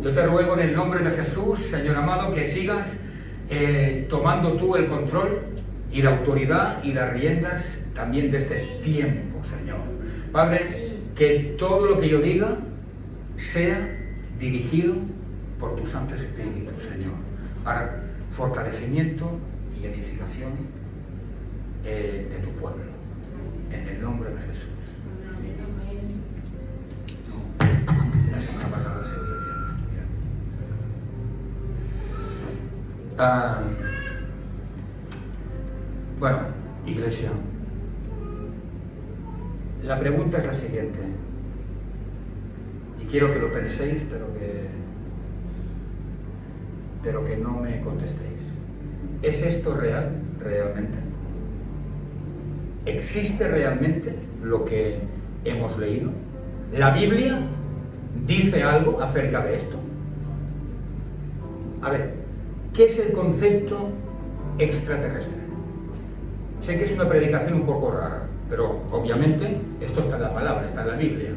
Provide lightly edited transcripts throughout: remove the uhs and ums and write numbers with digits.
Yo te ruego en el nombre de Jesús, Señor amado, que sigas tomando tú el control y la autoridad y las riendas también de este tiempo, Señor. Padre, que todo lo que yo diga sea dirigido por tu Santo Espíritu, Señor, para fortalecimiento y edificación de tu pueblo, en el nombre de Jesús. La semana pasada se oyó bien. Bueno, iglesia, la pregunta es la siguiente, y quiero que lo penséis, pero que no me contestéis. ¿Es esto real, realmente? ¿Existe realmente lo que hemos leído? ¿La Biblia dice algo acerca de esto? A ver, ¿qué es el concepto extraterrestre? Sé que es una predicación un poco rara, pero obviamente esto está en la palabra, está en la Biblia.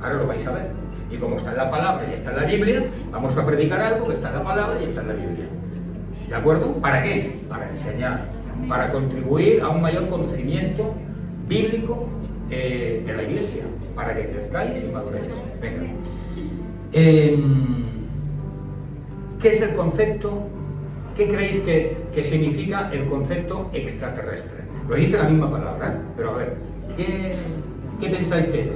Ahora lo vais a ver. Y como está en la palabra y está en la Biblia, vamos a predicar algo que está en la palabra y está en la Biblia. ¿De acuerdo? ¿Para qué? Para enseñar, para contribuir a un mayor conocimiento bíblico de la iglesia, para que crezcáis y maduréis. Venga. ¿Qué es el concepto? ¿Qué creéis que significa el concepto extraterrestre? Lo dice la misma palabra, pero a ver, ¿qué pensáis que es?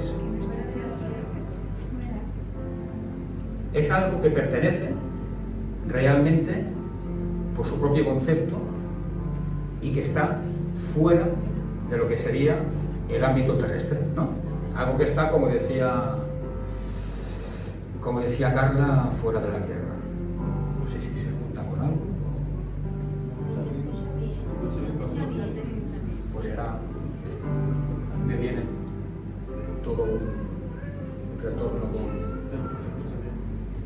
Es algo que pertenece realmente por su propio concepto y que está fuera de lo que sería el ámbito terrestre, ¿no? Algo que está, como decía Carla, fuera de la Tierra. No sé si se junta con algo. Pues será, a mí me viene todo un retorno con...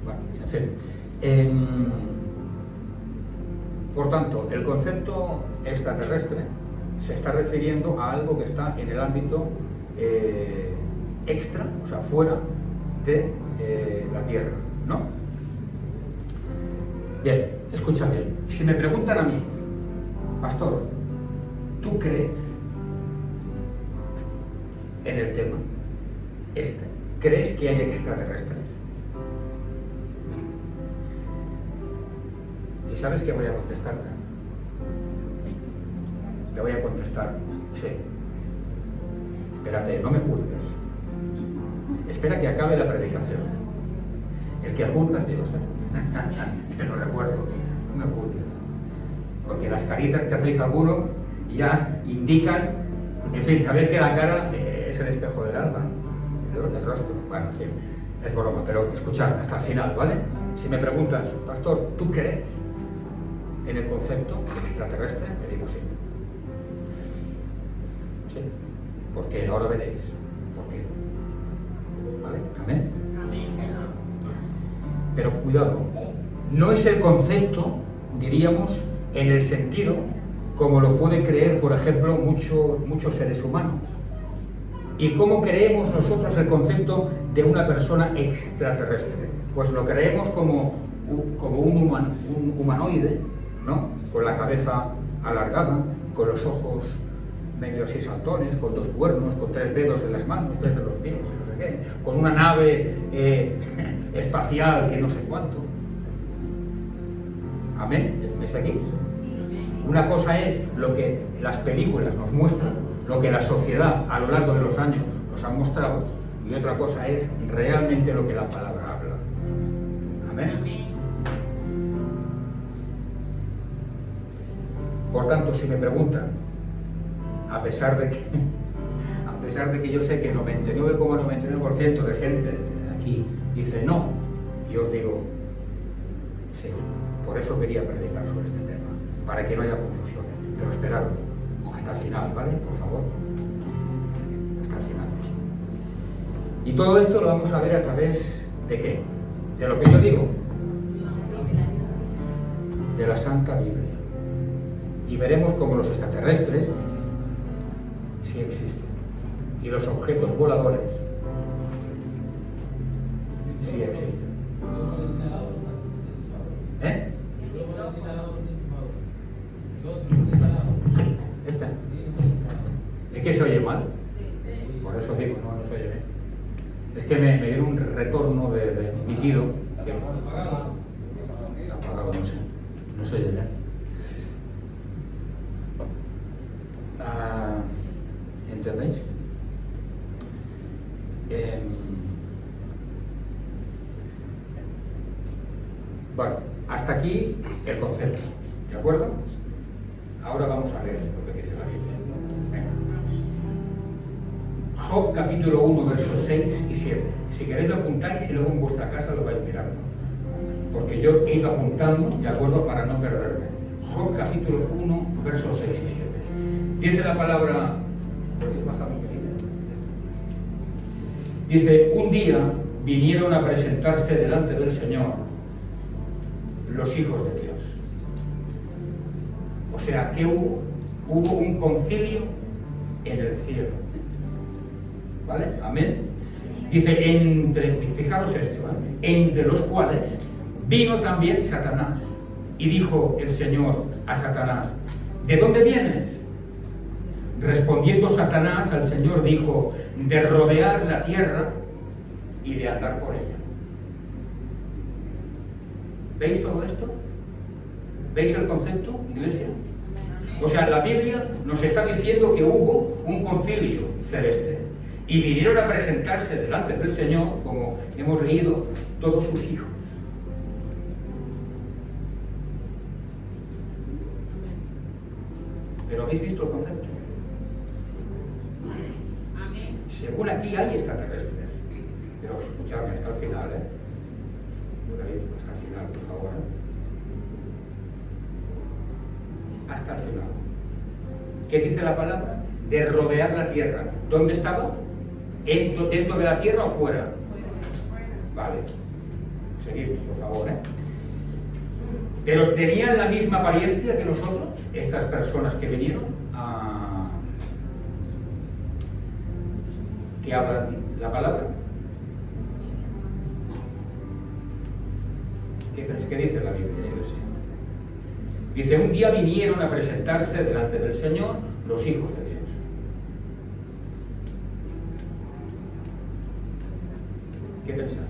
Bueno, en fin. Por tanto, el concepto extraterrestre se está refiriendo a algo que está en el ámbito extra, o sea, fuera de la Tierra, ¿no? Bien, escucha bien. Si me preguntan a mí, pastor, ¿tú crees en el tema este? ¿Crees que hay extraterrestres? ¿Y sabes qué voy a contestarte? Te voy a contestar, sí. Espérate, no me juzgues. Espera que acabe la predicación. El que juzgas, Dios, te lo recuerdo, no me juzgues. Porque las caritas que hacéis algunos ya indican, en fin, saber que la cara es el espejo del alma, el rostro. Bueno, en fin, es broma, pero escuchad hasta el final, ¿vale? Si me preguntas, pastor, ¿tú crees en el concepto extraterrestre? Te digo sí. Sí, porque ahora veréis por qué. ¿Vale? Amén. Pero cuidado, no es el concepto, diríamos, en el sentido como lo puede creer, por ejemplo, muchos seres humanos. ¿Y cómo creemos nosotros el concepto de una persona extraterrestre? Pues lo creemos como un humanoide, ¿no? Con la cabeza alargada, con los ojos medio así saltones, con 2 cuernos, con 3 dedos en las manos, 3 de los pies, no sé qué, con una nave espacial que no sé cuánto. ¿Amén? ¿Me seguís? Una cosa es lo que las películas nos muestran, lo que la sociedad a lo largo de los años nos ha mostrado, y otra cosa es realmente lo que la palabra habla. Amén. Por tanto, si me preguntan, a pesar de que yo sé que el 99,99% de gente aquí dice no, yo os digo sí, por eso quería predicar sobre este tema, para que no haya confusiones, pero esperaros hasta el final, ¿vale? Por favor, hasta el final. Y todo esto lo vamos a ver a través de ¿qué? De lo que yo digo, de la Santa Biblia. Y veremos cómo los extraterrestres sí existen. Y los objetos voladores sí sí existen. ¿Eh? ¿Esta? ¿Es que se oye mal? Por eso digo, no se oye bien. Es que me viene un retorno de pitido. Apagado, no se oye bien. ¿Entendéis? Bueno, hasta aquí el concepto, ¿de acuerdo? Ahora vamos a leer lo que dice la Biblia. Venga. Job capítulo 1, versos 6 y 7. Si queréis lo apuntáis y luego en vuestra casa lo vais mirando. Porque yo he ido apuntando, ¿de acuerdo? Para no perderme. Job capítulo 1, versos 6 y 7. Dice la palabra... ¿Podéis bajar un pelín? Dice, un día vinieron a presentarse delante del Señor los hijos de Dios. O sea, que hubo un concilio en el cielo. ¿Vale? Amén. Dice, fijaros esto, entre los cuales vino también Satanás. Y dijo el Señor a Satanás, ¿de dónde vienes? Respondiendo Satanás al Señor dijo, de rodear la tierra y de andar por ella. ¿Veis todo esto? ¿Veis el concepto, iglesia? O sea, la Biblia nos está diciendo que hubo un concilio celeste y vinieron a presentarse delante del Señor, como hemos leído, todos sus hijos. ¿Pero habéis visto el concepto? Según aquí hay extraterrestres, pero escuchadme hasta el final, hasta el final, por favor, hasta el final. ¿Qué dice la palabra? De rodear la tierra. ¿Dónde estaba? ¿Dentro de la tierra o fuera? Vale, seguidme, por favor, Pero tenían la misma apariencia que nosotros, estas personas que vinieron que hablan la palabra. ¿Qué dice la Biblia, iglesia? Dice, un día vinieron a presentarse delante del Señor los hijos de Dios. ¿Qué pensáis?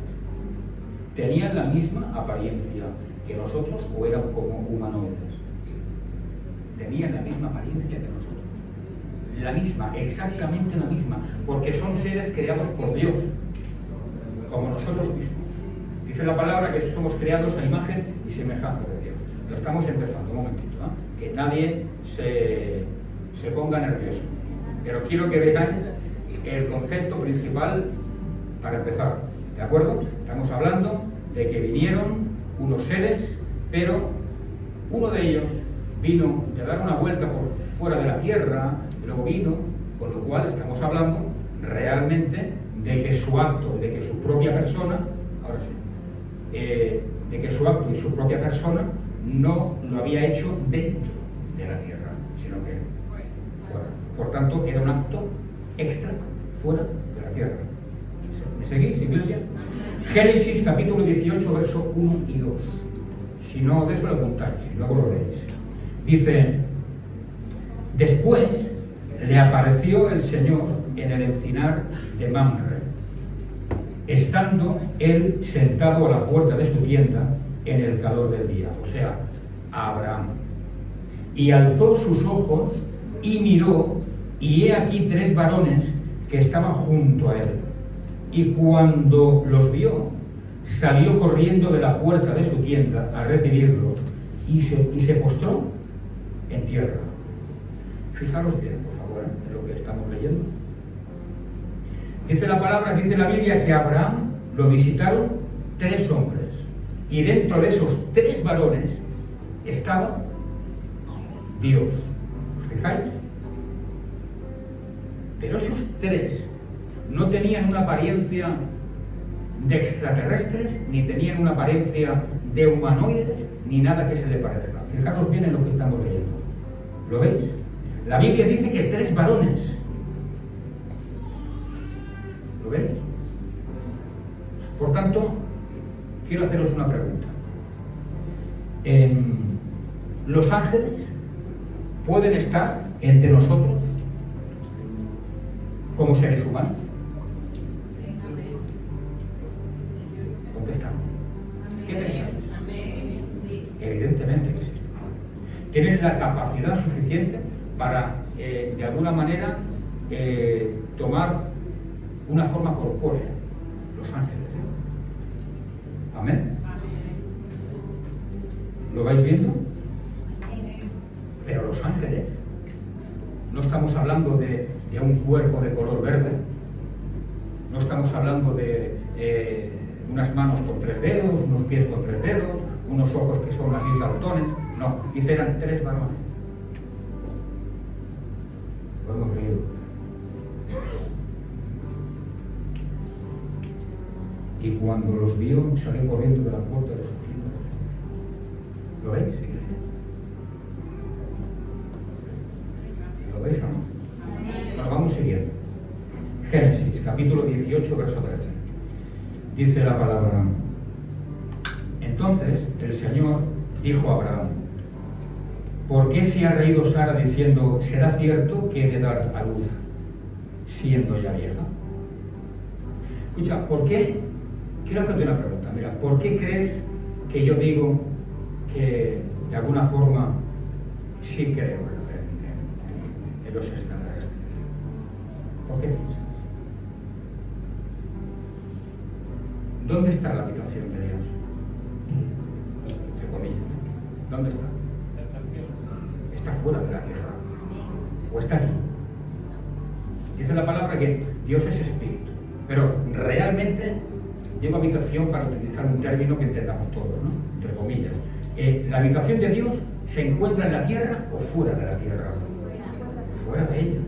¿Tenían la misma apariencia que nosotros o eran como humanoides? Tenían la misma apariencia que nosotros. La misma, exactamente la misma, porque son seres creados por Dios, como nosotros mismos. Dice la palabra que somos creados a imagen y semejanza de Dios. Lo estamos empezando, un momentito, que nadie se ponga nervioso. Pero quiero que veáis el concepto principal para empezar, ¿de acuerdo? Estamos hablando de que vinieron unos seres, pero uno de ellos vino de dar una vuelta por fuera de la tierra, luego vino, con lo cual estamos hablando realmente de que su acto, de que su propia persona, ahora sí, de que su acto y su propia persona no lo había hecho dentro de la tierra, sino que fuera. Por tanto, era un acto extra, fuera de la tierra. ¿Me seguís, iglesia? Génesis capítulo 18, verso 1 y 2. Si no, de eso lo apuntáis, y luego lo leéis. Dice, después le apareció el Señor en el encinar de Mamre, estando él sentado a la puerta de su tienda en el calor del día, o sea, a Abraham. Y alzó sus ojos y miró, y he aquí 3 varones que estaban junto a él. Y cuando los vio, salió corriendo de la puerta de su tienda a recibirlos y se postró en tierra. Fijaros bien, por favor, en lo que estamos leyendo. Dice la palabra, dice la Biblia, que a Abraham lo visitaron 3 hombres. Y dentro de esos 3 varones estaba Dios. ¿Os fijáis? Pero esos 3 no tenían una apariencia de extraterrestres, ni tenían una apariencia de humanoides, ni nada que se le parezca. Fijaros bien en lo que estamos leyendo. ¿Lo veis? La Biblia dice que 3 varones. ¿Lo veis? Por tanto, quiero haceros una pregunta. ¿Los ángeles pueden estar entre nosotros como seres humanos? Contestamos. ¿Qué pensáis? Evidentemente que sí. Tienen la capacidad suficiente para, de alguna manera, tomar una forma corpórea, los ángeles. Amén. ¿Lo vais viendo? Pero los ángeles, no estamos hablando de un cuerpo de color verde, no estamos hablando de unas manos con 3 dedos, unos pies con 3 dedos, unos ojos que son así saltones. No, dice eran 3 varones. Lo hemos leído. Y cuando los vio, salió corriendo de la puerta de su tienda. ¿Lo veis, iglesia? ¿Lo veis o no? Bueno, vamos siguiendo. Génesis, capítulo 18, verso 13. Dice la palabra: entonces el Señor dijo a Abraham: ¿por qué se ha reído Sara diciendo, será cierto que he de dar a luz siendo ya vieja? Escucha, ¿por qué? Quiero hacerte una pregunta. Mira, ¿por qué crees que yo digo que de alguna forma sí creo en los extraterrestres? ¿Por qué piensas? ¿Dónde está la habitación de Dios? Entre comillas. ¿Dónde está? Está fuera de la tierra. ¿O está aquí? Dice la palabra que Dios es espíritu. Pero realmente digo habitación para utilizar un término que entendamos todos, ¿no? Entre comillas. ¿La habitación de Dios se encuentra en la tierra o fuera de la tierra? Fuera de ella.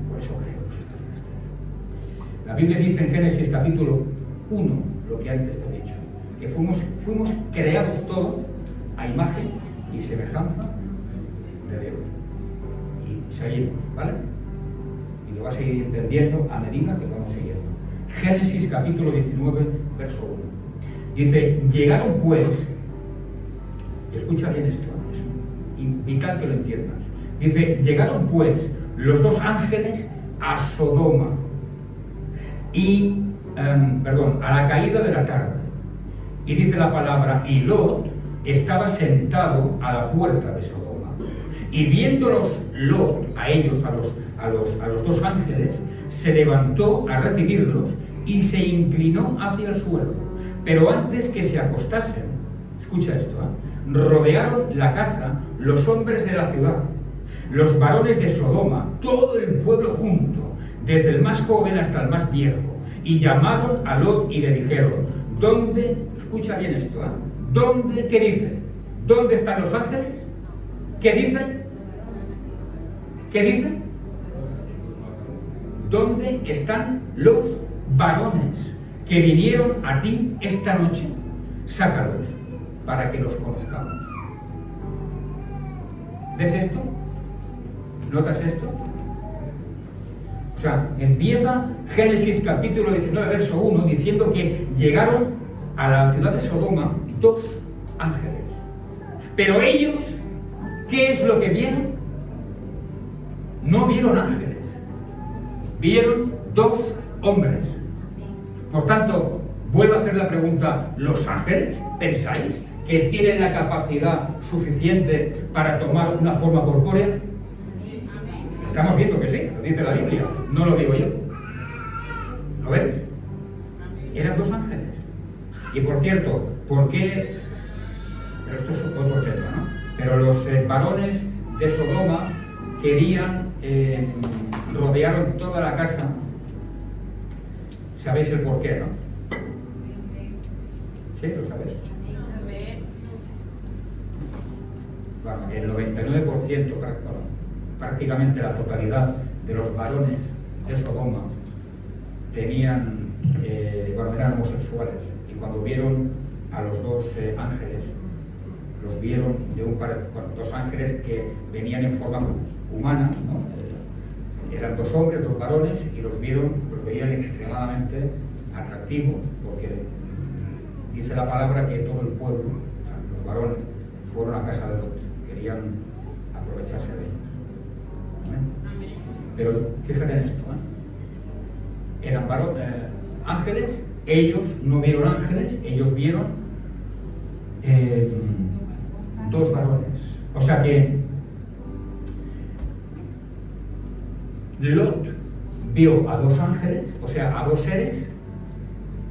Por eso creo los extraterrestres. La Biblia dice en Génesis capítulo 1, lo que antes te he dicho, que fuimos creados todos a imagen y semejanza de Dios. Y seguimos, ¿vale? Y lo vas a ir entendiendo a medida que vamos siguiendo. Génesis capítulo 19, verso 1. Dice, llegaron pues, y escucha bien esto, es vital que lo entiendas. Dice, llegaron pues los 2 ángeles a Sodoma y, a la caída de la tarde. Y dice la palabra, y Lot estaba sentado a la puerta de Sodoma. Y viéndolos Lot, a ellos, a los 2 ángeles, se levantó a recibirlos y se inclinó hacia el suelo. Pero antes que se acostasen, escucha esto, rodearon la casa los hombres de la ciudad, los varones de Sodoma, todo el pueblo junto, desde el más joven hasta el más viejo, y llamaron a Lot y le dijeron, ¿dónde? Escucha bien esto, ¿dónde? ¿Qué dice? ¿Dónde están los ángeles? ¿Qué dicen? ¿Qué dicen? ¿Dónde están los varones que vinieron a ti esta noche? Sácalos para que los conozcamos. ¿Ves esto? ¿Notas esto? O sea, empieza Génesis capítulo 19, verso 1, diciendo que llegaron a la ciudad de Sodoma 2 ángeles. Pero ellos, ¿qué es lo que vieron? No vieron ángeles. Vieron 2 hombres. Por tanto, vuelvo a hacer la pregunta, ¿los ángeles pensáis que tienen la capacidad suficiente para tomar una forma corpórea? Estamos viendo que sí, lo dice la Biblia, no lo digo yo. ¿Lo ves? Eran 2 ángeles. Y por cierto, ¿por qué? Pero esto es otro tema, ¿no? Pero los varones de Sodoma querían, rodearon toda la casa. ¿Sabéis el por qué, no? ¿Sí? ¿Lo sabéis? Bueno, el 99%, prácticamente la totalidad de los varones de Sodoma tenían, eran homosexuales. Y cuando vieron a los 2 ángeles, los vieron de un parecido, 2 ángeles que venían en forma humana, ¿no? Eran 2 hombres, 2 varones, y los veían extremadamente atractivos, porque dice la palabra que todo el pueblo, o sea, los varones, fueron a casa de Lot, querían aprovecharse de ellos. Pero fíjate en esto, eran ángeles, ellos no vieron ángeles, ellos vieron dos varones. O sea que Lot vio a dos ángeles, o sea, a dos seres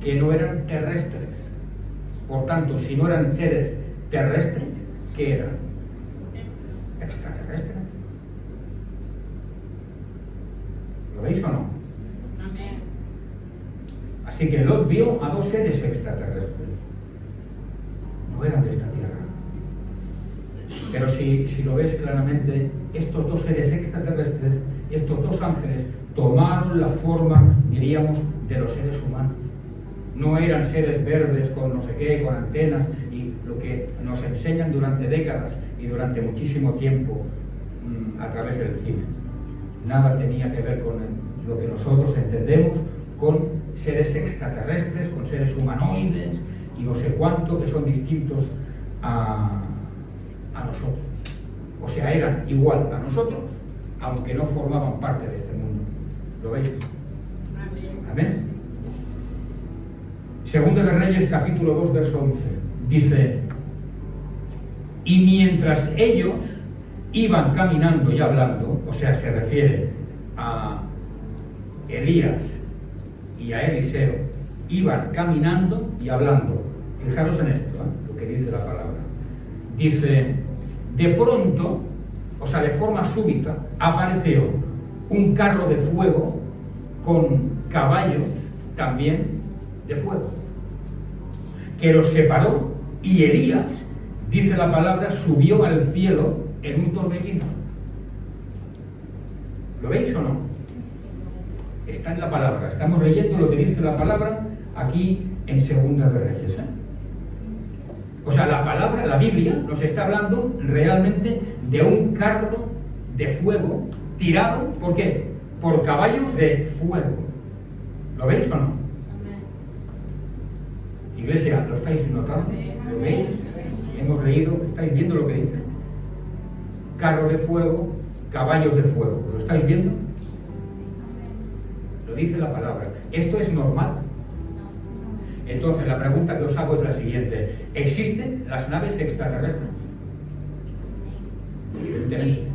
que no eran terrestres. Por tanto, si no eran seres terrestres, ¿qué eran? Extraterrestres. ¿Lo veis o no? Así que Lot vio a dos seres extraterrestres. No eran de esta tierra. Pero si lo ves claramente, estos dos seres extraterrestres, estos dos ángeles, tomaron la forma, diríamos, de los seres humanos. No eran seres verdes con no sé qué, con antenas, y lo que nos enseñan durante décadas y durante muchísimo tiempo a través del cine. Nada tenía que ver con lo que nosotros entendemos con seres extraterrestres, con seres humanoides y no sé cuánto, que son distintos a nosotros. O sea, eran igual a nosotros, aunque no formaban parte de este mundo. ¿Lo veis? Amén. Segunda de Reyes, capítulo 2, verso 11. Dice: y mientras ellos iban caminando y hablando, o sea, se refiere a Elías y a Eliseo, iban caminando y hablando. Fijaros en esto, lo que dice la palabra. Dice: de pronto, o sea, de forma súbita, apareció un carro de fuego con caballos también de fuego, que los separó, y Elías, dice la palabra, subió al cielo en un torbellino. ¿Lo veis o no? Está en la palabra. Estamos leyendo lo que dice la palabra aquí en Segunda de Reyes. O sea, la palabra, la Biblia, nos está hablando realmente de un carro de fuego tirado, ¿por qué? Por caballos de fuego. ¿Lo veis o no? Iglesia, ¿lo estáis notando? ¿Lo veis? Hemos leído, ¿estáis viendo lo que dice? Carro de fuego, caballos de fuego. ¿Lo estáis viendo? Lo dice la palabra. ¿Esto es normal? Entonces, la pregunta que os hago es la siguiente: ¿existen las naves extraterrestres?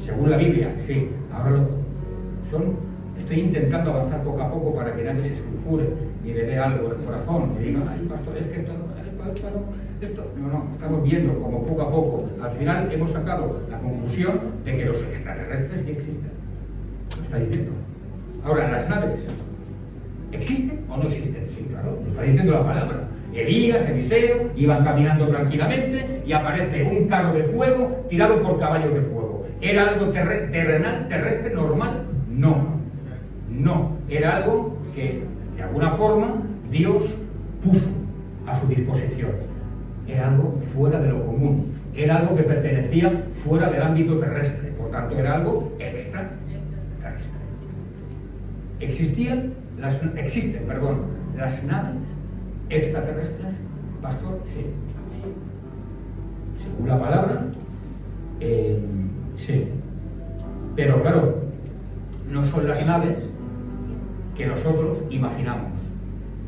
Según la Biblia, sí. Ahora estoy intentando avanzar poco a poco para que nadie se sulfure y le dé algo en el corazón y diga: ay, pastor, es que esto. No, estamos viendo como poco a poco, al final hemos sacado la conclusión de que los extraterrestres sí existen. ¿Lo estáis viendo? Ahora, las naves, ¿existen o no existen? Sí, claro, lo está diciendo la palabra. Elías, Eliseo, iban caminando tranquilamente y aparece un carro de fuego tirado por caballos de fuego. ¿Era algo terrenal, terrestre, normal? No. Era algo que, de alguna forma, Dios puso a su disposición. Era algo fuera de lo común. Era algo que pertenecía fuera del ámbito terrestre. Por tanto, era algo extraterrestre. Existen las naves extraterrestres, pastor, sí. Según la palabra, sí. Pero claro, no son las naves que nosotros imaginamos.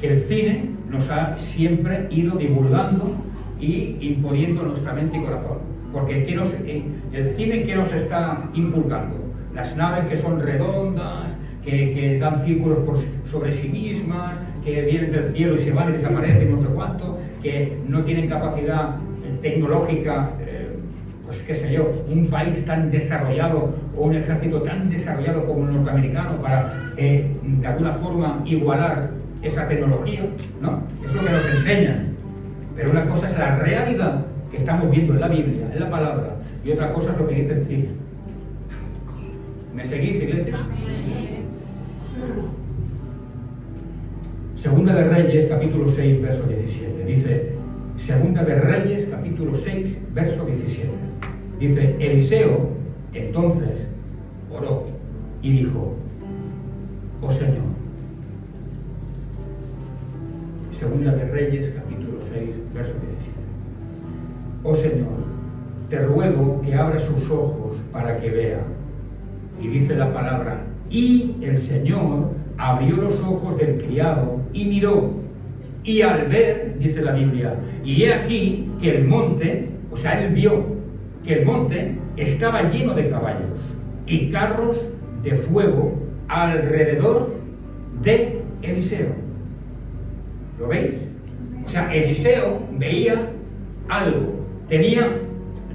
Que el cine nos ha siempre ido divulgando y imponiendo nuestra mente y corazón. Porque el cine, ¿qué nos está inculcando? Las naves que son redondas, que dan círculos sobre sí mismas, que vienen del cielo y se van y desaparecen, no sé cuánto, que no tienen capacidad tecnológica, pues qué sé yo, un país tan desarrollado o un ejército tan desarrollado como el norteamericano para de alguna forma igualar esa tecnología, ¿no? Es lo que nos enseñan. Pero una cosa es la realidad que estamos viendo en la Biblia, en la palabra, y otra cosa es lo que dice el cine. ¿Me seguís, iglesia? Segunda de Reyes, capítulo 6, verso 17. Dice, Segunda de Reyes, capítulo 6, verso 17. Dice, Eliseo entonces oró y dijo: oh Señor. Segunda de Reyes, capítulo 6, verso verso 17. Oh Señor, te ruego que abra sus ojos para que vea. Y dice la palabra, y el Señor abrió los ojos del criado y miró. Y al ver, dice la Biblia, y he aquí que el monte, o sea, él vio que el monte estaba lleno de caballos y carros de fuego alrededor de Eliseo. ¿Lo veis? O sea, Eliseo veía algo, tenía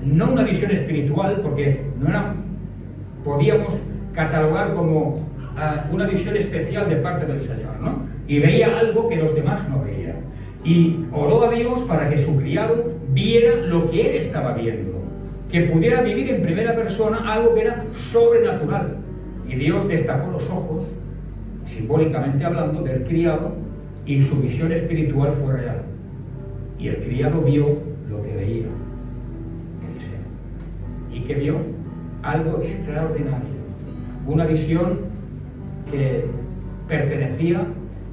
no una visión espiritual, porque no era, podíamos catalogar como una visión especial de parte del Señor, ¿no? Y veía algo que los demás no veían. Y oró a Dios para que su criado viera lo que él estaba viendo, que pudiera vivir en primera persona algo que era sobrenatural. Y Dios destapó los ojos, simbólicamente hablando, del criado, y su visión espiritual fue real. Y el criado vio lo que veía Eliseo. ¿Y qué vio? Algo extraordinario. Una visión que pertenecía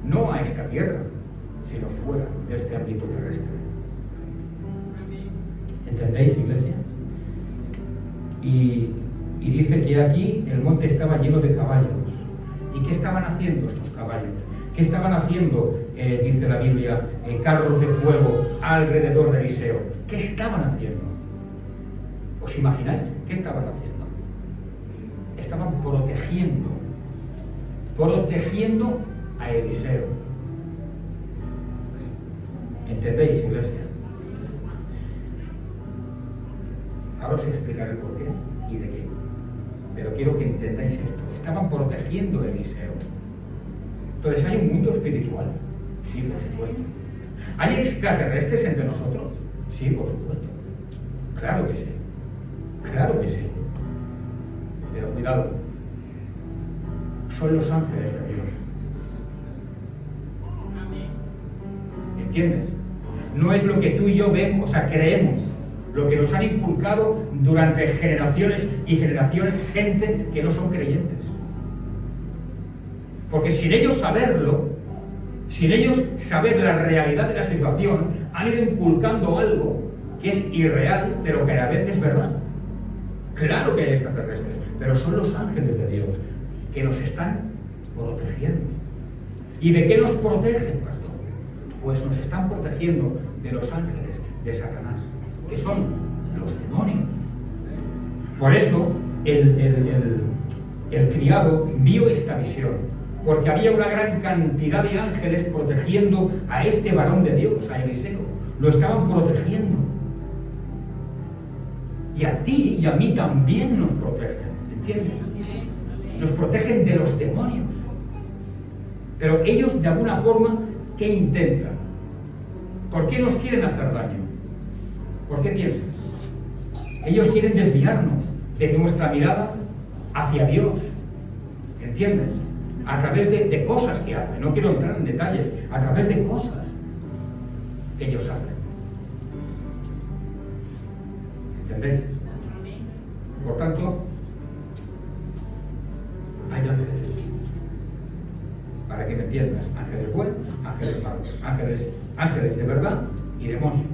no a esta tierra, sino fuera de este ámbito terrestre. ¿Entendéis, iglesia? Y dice que aquí el monte estaba lleno de caballos. ¿Y qué estaban haciendo estos caballos? ¿Qué estaban haciendo, dice la Biblia, carros de fuego alrededor de Eliseo? ¿Qué estaban haciendo? ¿Os imagináis? ¿Qué estaban haciendo? Estaban protegiendo a Eliseo. ¿Entendéis, iglesia? Ahora os explicaré por qué y de qué. Pero quiero que entendáis esto. Estaban protegiendo a Eliseo. Entonces, ¿hay un mundo espiritual? Sí, por supuesto. ¿Hay extraterrestres entre nosotros? Sí, por supuesto. Claro que sí. Claro que sí. Pero cuidado. Son los ángeles de Dios. ¿Entiendes? No es lo que tú y yo vemos, o sea, creemos. Lo que nos han inculcado durante generaciones y generaciones gente que no son creyentes. Porque sin ellos saberlo, sin ellos saber la realidad de la situación, han ido inculcando algo que es irreal, pero que a la vez es verdad. Claro que hay extraterrestres, pero son los ángeles de Dios que nos están protegiendo. ¿Y de qué nos protegen, pastor? Pues nos están protegiendo de los ángeles de Satanás, que son los demonios. Por eso el criado vio esta visión, porque había una gran cantidad de ángeles protegiendo a este varón de Dios, a Eliseo. Lo estaban protegiendo. Y a ti y a mí también nos protegen, ¿entiendes? Nos protegen de los demonios. Pero ellos, de alguna forma, ¿qué intentan? ¿Por qué nos quieren hacer daño? ¿Por qué piensas? Ellos quieren desviarnos de nuestra mirada hacia Dios. ¿Entiendes? A través de cosas que hacen. No quiero entrar en detalles. A través de cosas que ellos hacen. ¿Entendéis? Por tanto, hay ángeles. Para que me entiendas. Ángeles buenos, ángeles malos. Ángeles de verdad y demonios.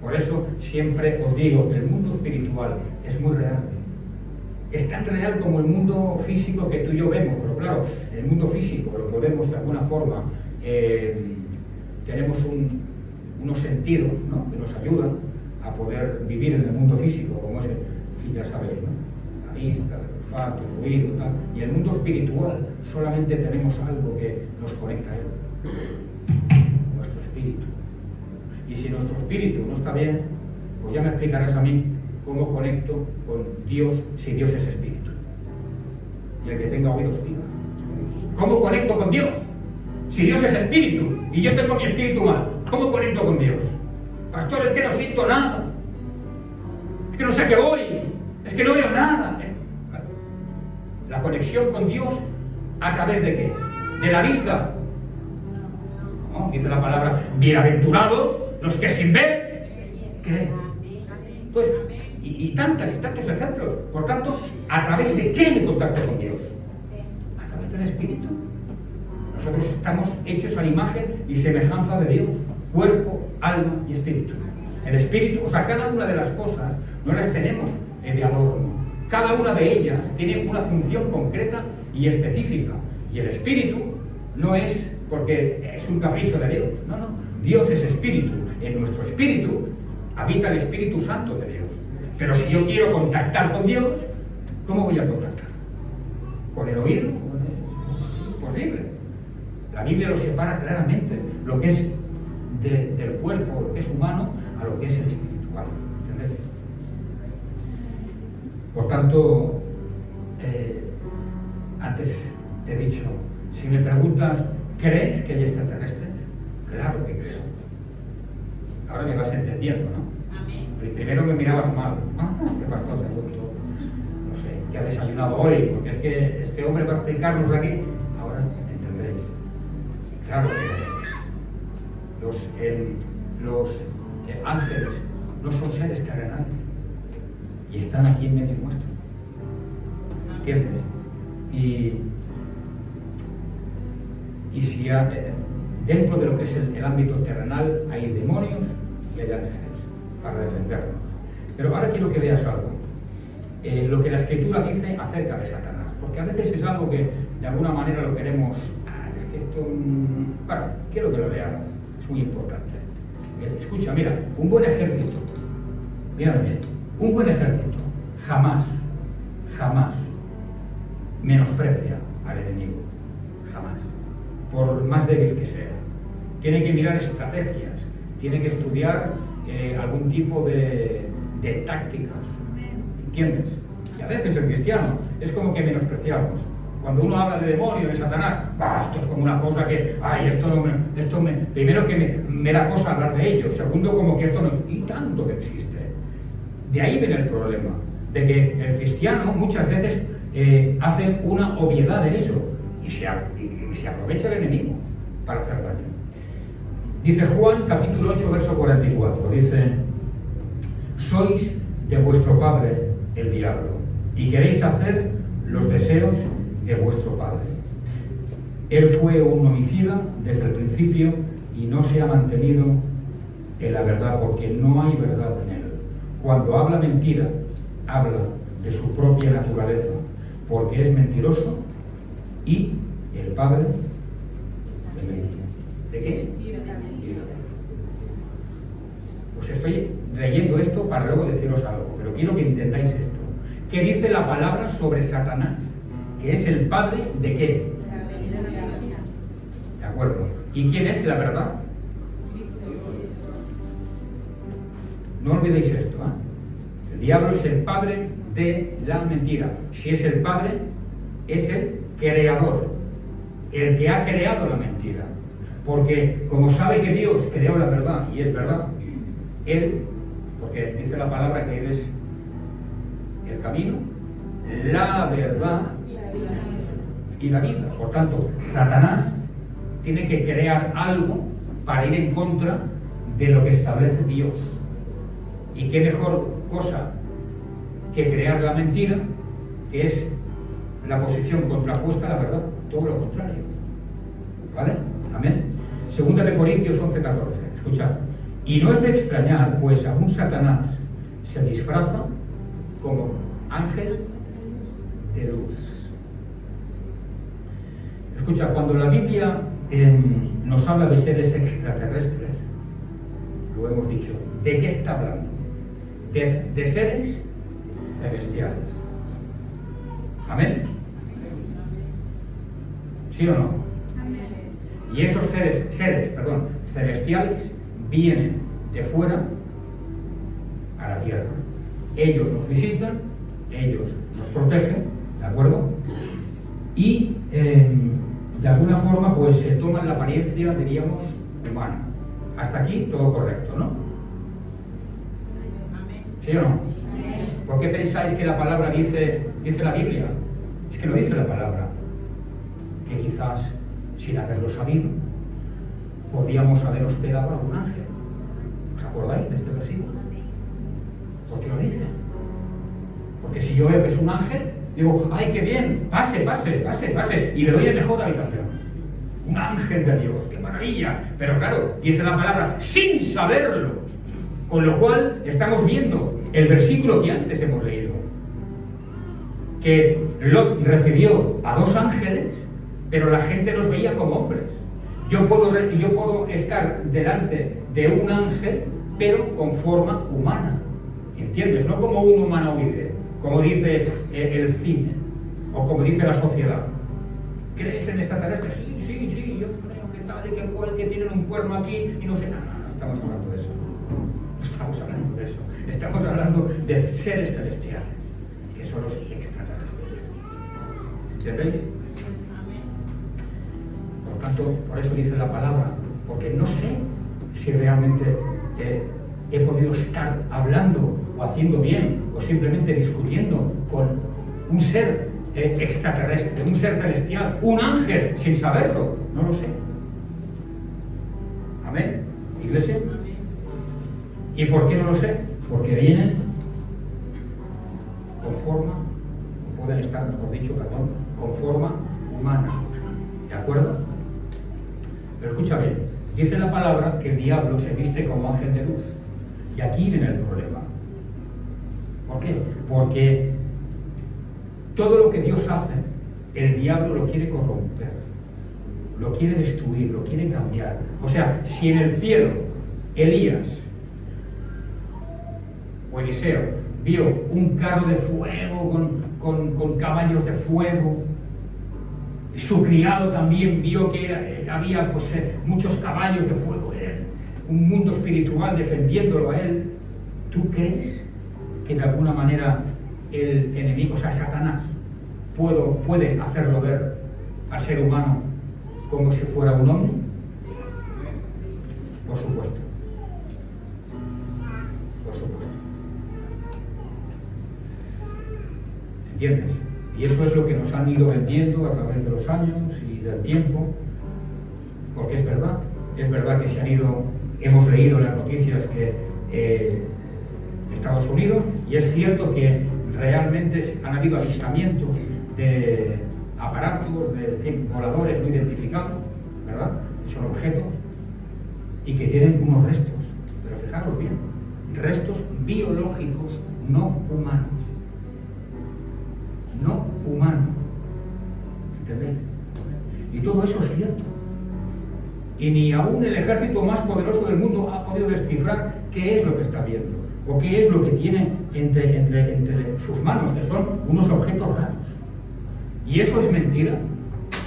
Por eso siempre os digo que el mundo espiritual es muy real. Es tan real como el mundo físico que tú y yo vemos, pero claro, el mundo físico lo podemos de alguna forma, tenemos unos sentidos, ¿no?, que nos ayudan a poder vivir en el mundo físico, como es, en fin, ya sabéis, ¿no?, la vista, el olfato, el oído, tal. Y el mundo espiritual solamente tenemos algo que nos conecta a él, nuestro espíritu. Y si nuestro espíritu no está bien, pues ya me explicarás a mí cómo conecto con Dios si Dios es espíritu. Y el que tenga oídos oiga. ¿Cómo conecto con Dios si Dios es espíritu y yo tengo mi espíritu mal? ¿Cómo conecto con Dios? Pastor, es que no siento nada. Es que no sé a qué voy. Es que no veo nada. La conexión con Dios, ¿a través de qué? ¿De la vista? No, dice la palabra, bienaventurados los que sin ver creen. Pues, y tantos ejemplos. Por tanto, ¿a través de qué me contacto con Dios? A través del Espíritu. Nosotros estamos hechos a la imagen y semejanza de Dios. cuerpo, alma y espíritu. El espíritu, o sea, cada una de las cosas no las tenemos de adorno. Cada una de ellas tiene una función concreta y específica. Y el espíritu no es porque es un capricho de Dios. No, no. Dios es espíritu. En nuestro espíritu habita el Espíritu Santo de Dios. Pero si yo quiero contactar con Dios, ¿cómo voy a contactar? ¿Con el oído? Es imposible. La Biblia lo separa claramente, lo que es del cuerpo, lo que es humano, a lo que es el espiritual. ¿Entendés? Por tanto, antes te he dicho, si me preguntas, ¿crees que hay extraterrestres? Claro que creo. Ahora me vas entendiendo, ¿no? Amén. Primero me mirabas mal. Este pastor se ha vuelto, no sé, que ha desayunado hoy, porque es que este hombre va a explicarnos aquí. Ahora entenderéis. Claro que los ángeles no son seres terrenales y están aquí en medio nuestro. ¿Entiendes? Y si dentro de lo que es el ámbito terrenal hay demonios y hay ángeles para defendernos. Pero ahora quiero que veas algo. Lo que la Escritura dice acerca de Satanás, porque a veces es algo que de alguna manera lo queremos. Es que esto. Bueno, quiero que lo leamos, es muy importante. Escucha, mira, un buen ejército, mírame bien, un buen ejército jamás menosprecia al enemigo, jamás, por más débil que sea. Tiene que mirar estrategias, tiene que estudiar algún tipo de tácticas, ¿entiendes? Y a veces el cristiano es como que menospreciamos. Cuando uno habla de demonio, de Satanás, esto es como una cosa que, primero que me da cosa hablar de ello, segundo como que esto no, y tanto que existe. De ahí viene el problema, de que el cristiano muchas veces hace una obviedad de eso y se aprovecha el enemigo para hacer daño. Dice Juan capítulo 8 verso 44, dice: sois de vuestro padre el diablo y queréis hacer los deseos de vuestro padre. Él fue un homicida desde el principio y no se ha mantenido en la verdad, porque no hay verdad en él. Cuando habla mentira, habla de su propia naturaleza, porque es mentiroso y el padre de mentira. ¿De qué? Mentira. Os estoy leyendo esto para luego deciros algo, pero quiero que entendáis esto. ¿Qué dice la palabra sobre Satanás? Que es el padre de qué? De acuerdo. ¿Y quién es la verdad? No olvidéis esto, ¿eh? El diablo es el padre de la mentira. Si es el padre, es el creador, el que ha creado la mentira. Porque como sabe que Dios creó la verdad, y es verdad, Él, porque dice la palabra que Él es el camino, la verdad y la vida. Por tanto, Satanás tiene que crear algo para ir en contra de lo que establece Dios. Y qué mejor cosa que crear la mentira, que es la posición contrapuesta a la verdad, todo lo contrario. ¿Vale? Amén. Segunda de Corintios 11:14. Escuchad. Y no es de extrañar, pues aún Satanás se disfraza como ángel de luz. Escucha, cuando la Biblia nos habla de seres extraterrestres, lo hemos dicho, ¿de qué está hablando? De seres celestiales. ¿Amén? ¿Sí o no? Y esos seres celestiales vienen de fuera a la tierra. Ellos nos visitan, ellos nos protegen, ¿de acuerdo? Y de alguna forma pues se toman la apariencia, diríamos, humana. Hasta aquí todo correcto, ¿no? ¿Sí o no? ¿Por qué pensáis que la palabra dice la Biblia? Es que lo dice la palabra. Que quizás, sin haberlo sabido, podíamos haber hospedado a algún ángel. ¿Os acordáis de este versículo? ¿Por qué lo dice? Porque si yo veo que es un ángel, digo, ¡ay, qué bien! Pase, y le doy el mejor de habitación. un ángel de Dios, ¡qué maravilla! Pero claro, dice la palabra, sin saberlo. Con lo cual estamos viendo el versículo que antes hemos leído, que Lot recibió a 2 ángeles, pero la gente los veía como hombres. Yo puedo estar delante de un ángel, pero con forma humana, ¿entiendes? No como un humanoide, como dice el cine, o como dice la sociedad. ¿Crees en extraterrestres? Sí, yo creo que tal y que cual, que tienen un cuerno aquí y no sé, no estamos hablando de eso. No estamos hablando de eso. Estamos hablando de seres celestiales, que son los extraterrestres. ¿Entendéis? Por tanto, por eso dice la palabra, porque no sé si realmente he podido estar hablando o haciendo bien o simplemente discutiendo con un ser extraterrestre, un ser celestial, un ángel, sin saberlo. No lo sé. Amén. ¿Iglesia? ¿Y por qué no lo sé? Porque vienen con forma, o pueden estar, mejor dicho, perdón, con forma humana. ¿De acuerdo? Pero escucha bien, dice la palabra que el diablo se viste como ángel de luz. Y aquí viene el problema. ¿Por qué? Porque todo lo que Dios hace, el diablo lo quiere corromper, lo quiere destruir, lo quiere cambiar. O sea, si en el cielo Elías o Eliseo vio un carro de fuego con caballos de fuego, su criado también vio que había muchos caballos de fuego, un mundo espiritual defendiéndolo a él. ¿Tú crees que de alguna manera el enemigo, o sea, Satanás, puede hacerlo ver al ser humano como si fuera un hombre? Por supuesto. Por supuesto. ¿Entiendes? Y eso es lo que nos han ido vendiendo a través de los años y del tiempo, porque es verdad que hemos leído las noticias que Estados Unidos, y es cierto que realmente han habido avistamientos de aparatos, de voladores no identificados, ¿verdad? Son objetos y que tienen unos restos, pero fijaros bien, restos biológicos no humanos. No humanos. ¿Entendéis? Y todo eso es cierto. Y ni aún el ejército más poderoso del mundo ha podido descifrar qué es lo que está viendo o qué es lo que tiene entre sus manos, que son unos objetos raros. ¿Y eso es mentira?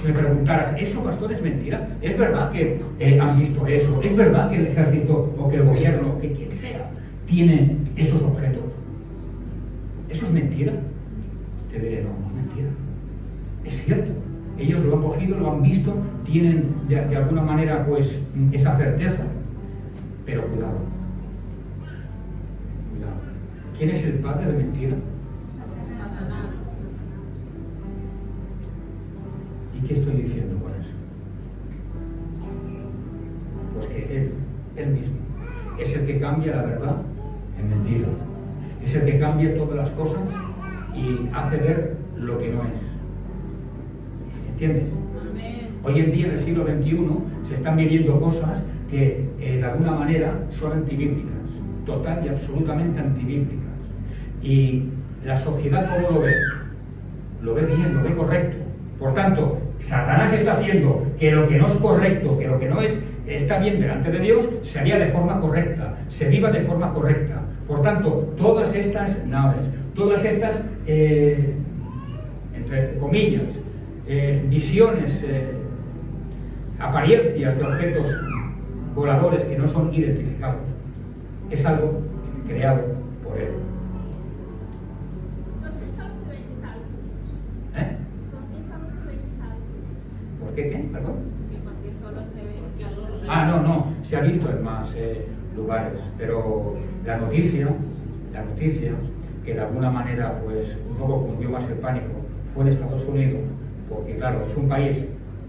Si me preguntaras, ¿eso, pastor, es mentira? ¿Es verdad que han visto eso? ¿Es verdad que el ejército o que el gobierno o que quien sea tiene esos objetos? ¿Eso es mentira? Te diré, no es mentira. Es cierto. Ellos lo han cogido, lo han visto, tienen de alguna manera pues esa certeza. Pero cuidado. Cuidado. ¿Quién es el padre de mentira? Satanás. ¿Y qué estoy diciendo con eso? Pues que él mismo, es el que cambia la verdad en mentira. Es el que cambia todas las cosas y hace ver lo que no es. ¿Entiendes? Amén. Hoy en día, en el siglo XXI, se están viviendo cosas que de alguna manera son antibíblicas, total y absolutamente antibíblicas. Y la sociedad, ¿cómo lo ve? Lo ve bien, lo ve correcto. Por tanto, Satanás está haciendo que lo que no es correcto, que lo que no está bien delante de Dios, se vea de forma correcta, se viva de forma correcta. Por tanto, todas estas naves, todas estas, entre comillas, visiones, apariencias de objetos voladores que no son identificados, es algo creado por él. ¿Por qué qué? ¿Perdón? No, se ha visto en más lugares, pero la noticia, que de alguna manera pues un poco cundió más el pánico, fue en Estados Unidos, porque claro, es un país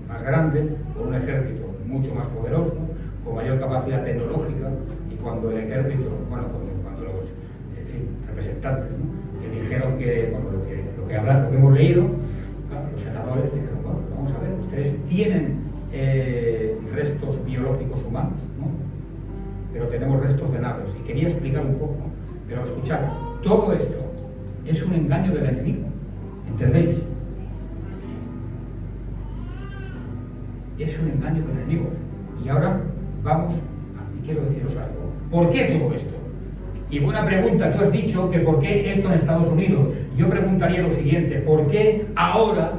más grande, con un ejército mucho más poderoso, con mayor capacidad tecnológica, y cuando el ejército, cuando los representantes, ¿no?, que dijeron que, lo que hemos leído, claro, los senadores dijeron, vamos a ver, ustedes tienen pero tenemos restos de naves. Y quería explicar un poco, pero escuchad, todo esto es un engaño del enemigo, ¿entendéis? Es un engaño del enemigo. Y ahora vamos, y quiero deciros algo. ¿Por qué todo esto? Y buena pregunta, tú has dicho que por qué esto en Estados Unidos. Yo preguntaría lo siguiente, ¿por qué ahora,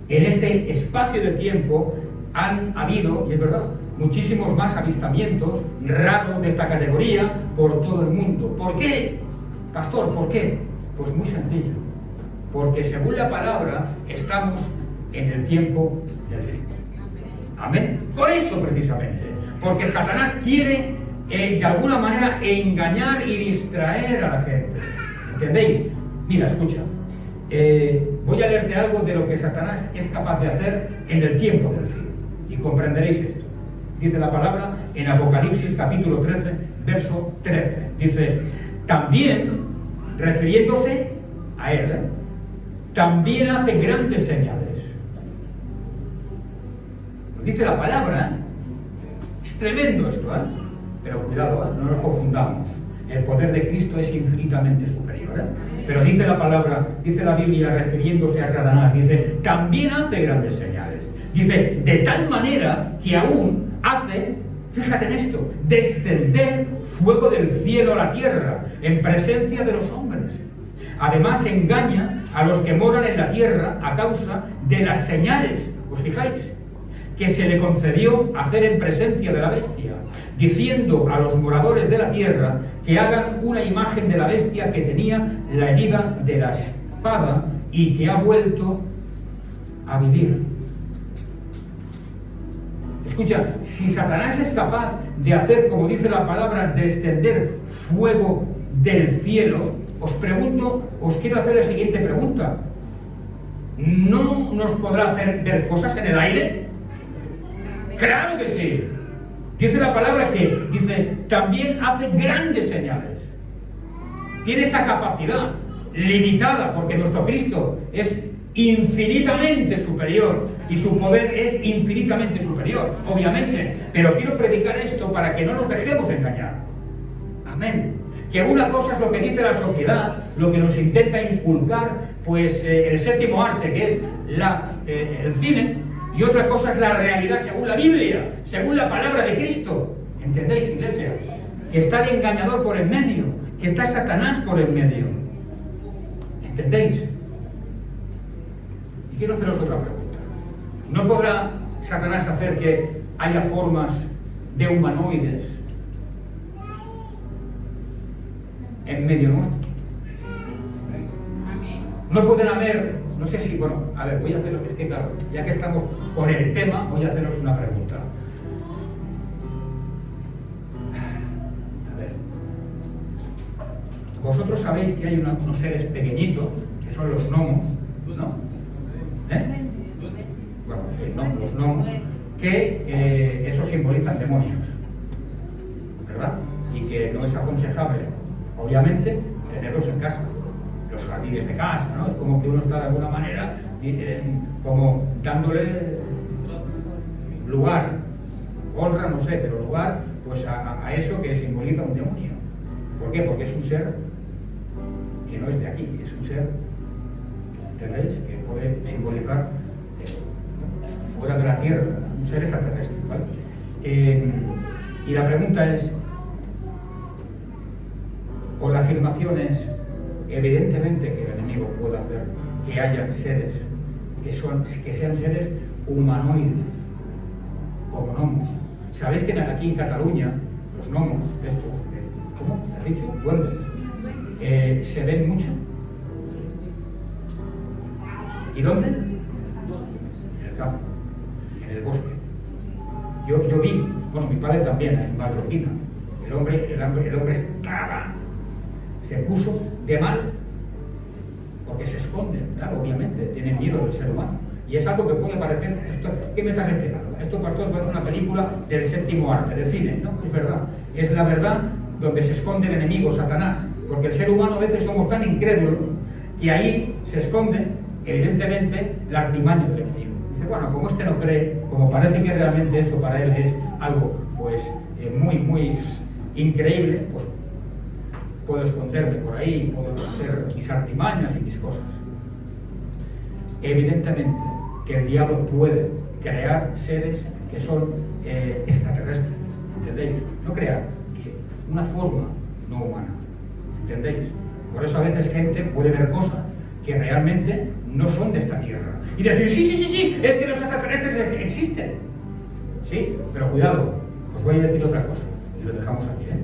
en este espacio de tiempo, han habido, y es verdad, muchísimos más avistamientos raros de esta categoría por todo el mundo? ¿Por qué, pastor? ¿Por qué? Pues muy sencillo, porque según la palabra estamos en el tiempo del fin. Amén. Por eso precisamente, porque Satanás quiere de alguna manera engañar y distraer a la gente. ¿Entendéis? Mira, escucha. Voy a leerte algo de lo que Satanás es capaz de hacer en el tiempo del fin. Y comprenderéis esto. Dice la palabra en Apocalipsis capítulo 13, verso 13. Dice, también, refiriéndose a él, también hace grandes señales. Dice la palabra, es tremendo esto, pero cuidado, no nos confundamos. El poder de Cristo es infinitamente superior, pero dice la palabra, dice la Biblia refiriéndose a Satanás, dice, también hace grandes señales. Dice, de tal manera que aún hace, fíjate en esto, descender fuego del cielo a la tierra en presencia de los hombres. Además engaña a los que moran en la tierra a causa de las señales, ¿os fijáis?, que se le concedió hacer en presencia de la bestia, diciendo a los moradores de la tierra que hagan una imagen de la bestia que tenía la herida de la espada y que ha vuelto a vivir. Escucha, si Satanás es capaz de hacer, como dice la palabra, descender fuego del cielo, os pregunto, os quiero hacer la siguiente pregunta. ¿No nos podrá hacer ver cosas en el aire? ¡Claro que sí! Dice la palabra que, dice, también hace grandes señales. Tiene esa capacidad limitada, porque nuestro Cristo es infinitamente superior y su poder es infinitamente superior, obviamente. Pero quiero predicar esto para que no nos dejemos engañar. Amén. Que una cosa es lo que dice la sociedad, lo que nos intenta inculcar, pues el séptimo arte, que es el cine, y otra cosa es la realidad según la Biblia, según la palabra de Cristo. ¿Entendéis, iglesia? Que está el engañador por el medio, que está Satanás por el medio. ¿Entendéis? Y quiero haceros otra pregunta. ¿No podrá Satanás hacer que haya formas de humanoides en medio nuestro? No pueden haber, no sé si, bueno, a ver, voy a hacerlo, es que claro, ya que estamos con el tema, voy a haceros una pregunta. A ver, vosotros sabéis que hay unos seres pequeñitos, que son los gnomos, ¿no? Bueno, sí, ¿no? Los gnomos, que eso simbolizan demonios, ¿verdad? Y que no es aconsejable, obviamente, tenerlos en casa. Los jardines de casa, ¿no? Es como que uno está de alguna manera como dándole lugar, honra, no sé, pero lugar pues a eso que simboliza un demonio. ¿Por qué? Porque es un ser que no es de aquí, es un ser, ¿entendéis?, que puede simbolizar fuera de la tierra, un ser extraterrestre, ¿vale? Y la pregunta es, o la afirmación es, evidentemente que el enemigo puede hacer que haya seres que sean seres humanoides, como gnomos. ¿Sabéis que aquí en Cataluña los gnomos, estos, ¿cómo? ¿Has dicho? Duendes. ¿Se ven mucho? ¿Y dónde? En el campo, en el bosque. Yo vi, bueno, mi padre también, en Valdorquina. El hombre estaba, se puso de mal, porque se esconden, claro, obviamente, tienen miedo del ser humano. Y es algo que puede parecer, esto, ¿qué me estás explicando? Esto, pastor, parece una película del séptimo arte, de cine, ¿no? Es verdad, es la verdad donde se esconde el enemigo, Satanás, porque el ser humano a veces somos tan incrédulos que ahí se esconde, evidentemente, la artimaña del enemigo. Dice, bueno, como este no cree, como parece que realmente esto para él es algo, pues, muy increíble, pues puedo esconderme por ahí, puedo hacer mis artimañas y mis cosas. Evidentemente que el diablo puede crear seres que son extraterrestres, ¿entendéis? No crear, que una forma no humana, ¿entendéis? Por eso a veces gente puede ver cosas que realmente no son de esta tierra y decir, sí, es que los extraterrestres existen. Sí, pero cuidado, os voy a decir otra cosa y lo dejamos aquí, ¿eh?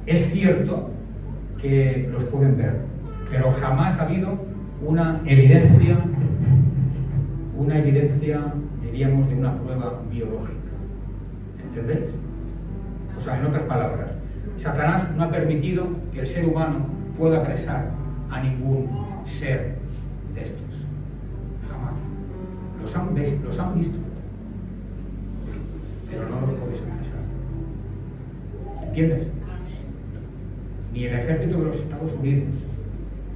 Es cierto que los pueden ver, pero jamás ha habido una evidencia, diríamos, de una prueba biológica. ¿Entendéis? O sea, en otras palabras, Satanás no ha permitido que el ser humano pueda apresar a ningún ser de estos. Jamás. Los han visto, pero no los podéis apresar. ¿Entiendes? Ni el ejército de los Estados Unidos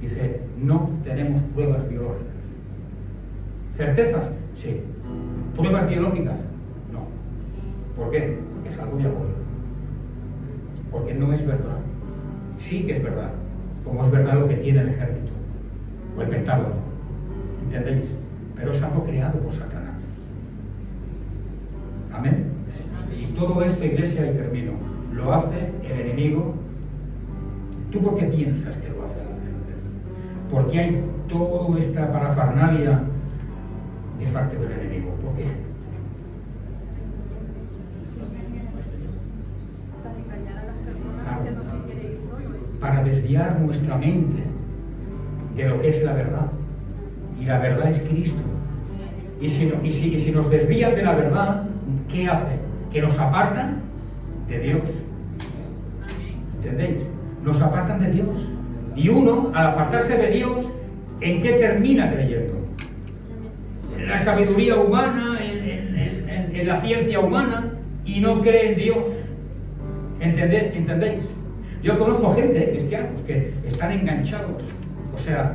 dice, no tenemos pruebas biológicas. ¿Certezas? Sí. ¿Pruebas biológicas? No. ¿Por qué? Porque es algo diabólico. Porque no es verdad. Sí que es verdad, como es verdad lo que tiene el ejército o el Pentágono. ¿Entendéis? Pero es algo creado por Satanás. Amén. Y todo esto, iglesia, y termino, lo hace el enemigo. ¿Tú por qué piensas que lo hace? Porque hay toda esta parafernalia de parte del enemigo. ¿Por qué? Para desviar nuestra mente de lo que es la verdad. Y la verdad es Cristo. Y si nos desvían de la verdad, ¿qué hace? Que nos apartan de Dios. ¿Entendéis? Nos apartan de Dios. Y uno, al apartarse de Dios, ¿en qué termina creyendo? En la sabiduría humana, en la ciencia humana, y no cree en Dios. ¿Entendéis? Yo conozco gente, cristianos, que están enganchados, o sea,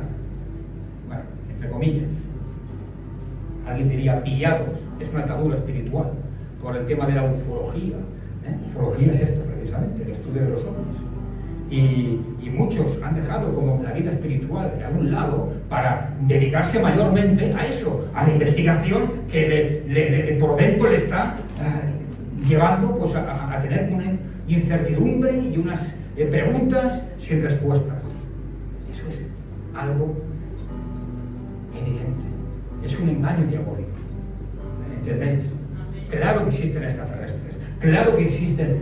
bueno, entre comillas, alguien diría pillados, es una atadura espiritual, por el tema de la ufología. Ufología es esto precisamente, el estudio de los ovnis. Y muchos han dejado como la vida espiritual a un lado para dedicarse mayormente a eso, a la investigación que por dentro le está llevando pues, a tener una incertidumbre y unas preguntas sin respuestas. Eso es algo evidente, es un engaño diabólico. ¿Entendéis? Claro que existen extraterrestres, claro que existen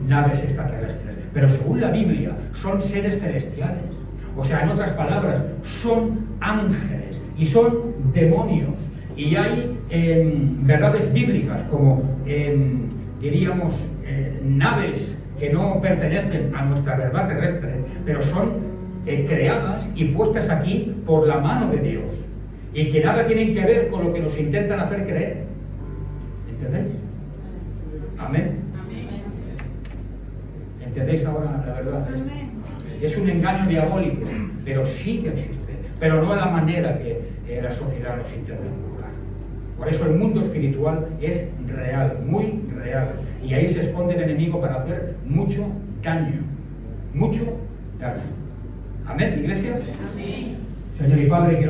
naves extraterrestres, pero según la Biblia son seres celestiales. O sea, en otras palabras, son ángeles y son demonios. Y hay verdades bíblicas como, diríamos, naves que no pertenecen a nuestra verdad terrestre, pero son creadas y puestas aquí por la mano de Dios. Y que nada tienen que ver con lo que nos intentan hacer creer. ¿Entendéis? Amén. ¿Entendéis ahora la verdad? Es un engaño diabólico, pero sí que existe, pero no a la manera que la sociedad nos intenta inculcar. Por eso el mundo espiritual es real, muy real, y ahí se esconde el enemigo para hacer mucho daño, mucho daño. Amén, iglesia. Amén. Señor y Padre, quiero